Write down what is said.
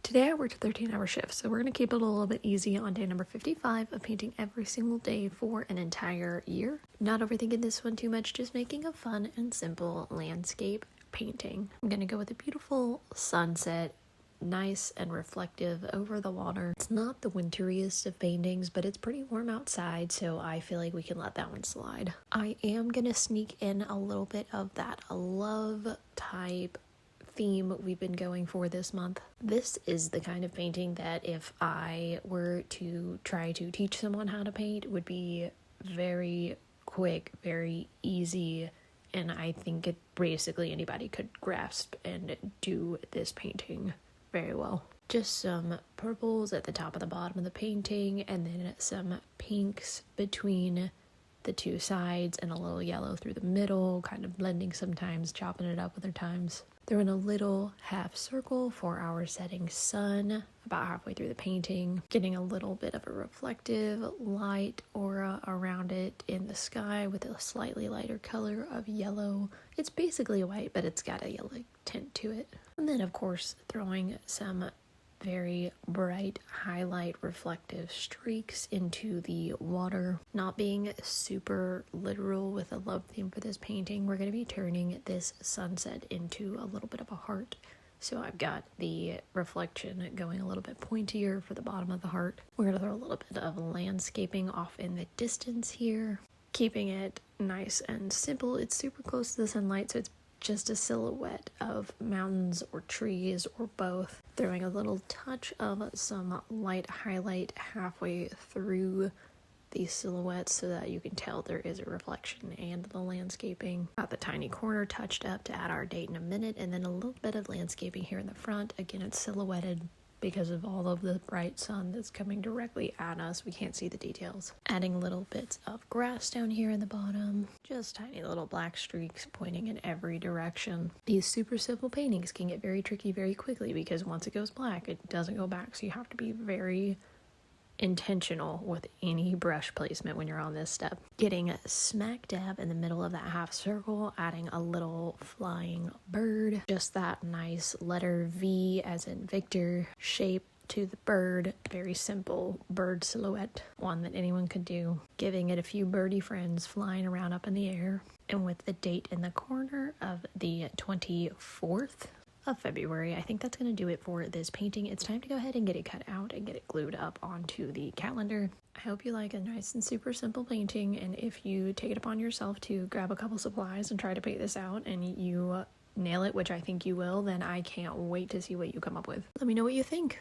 Today I worked a 13-hour shift, so we're going to keep it a little bit easy on day number 55 of painting every single day for an entire year. Not overthinking this one too much, just making a fun and simple landscape painting. I'm going to go with a beautiful sunset, nice and reflective over the water. It's not the winteriest of paintings, but it's pretty warm outside, so I feel like we can let that one slide. I am going to sneak in a little bit of that love type theme we've been going for this month. This is the kind of painting that if I were to try to teach someone how to paint would be very quick, very easy, and I think basically anybody could grasp and do this painting very well. Just some purples at the top of the bottom of the painting, and then some pinks between the two sides and a little yellow through the middle, kind of blending sometimes, chopping it up other times. Throw in a little half circle for our setting sun about halfway through the painting, getting a little bit of a reflective light aura around it in the sky with a slightly lighter color of yellow. It's basically white, but it's got a yellow tint to it. And then of course throwing some very bright highlight reflective streaks into the water. Not being super literal with a love theme for this painting, we're going to be turning this sunset into a little bit of a heart. So I've got the reflection going a little bit pointier for the bottom of the heart. We're going to throw a little bit of landscaping off in the distance here, keeping it nice and simple. It's super close to the sunlight, so it's just a silhouette of mountains or trees or both. Throwing a little touch of some light highlight halfway through these silhouettes so that you can tell there is a reflection and the landscaping. Got the tiny corner touched up to add our date in a minute, and then a little bit of landscaping here in the front. Again, it's silhouetted because of all of the bright sun that's coming directly at us. We can't see the details. Adding little bits of grass down here in the bottom. Just tiny little black streaks pointing in every direction. These super simple paintings can get very tricky very quickly because once it goes black, it doesn't go back. So you have to be very intentional with any brush placement when you're on this step. Getting smack dab in the middle of that half circle, adding a little flying bird, just that nice letter V as in Victor shape to the bird. Very simple bird silhouette, one that anyone could do. Giving it a few birdie friends flying around up in the air, and with the date in the corner of the 24th of February. I think that's going to do it for this painting. It's time to go ahead and get it cut out and get it glued up onto the calendar. I hope you like a nice and super simple painting, and if you take it upon yourself to grab a couple supplies and try to paint this out and you nail it, which I think you will, then I can't wait to see what you come up with. Let me know what you think.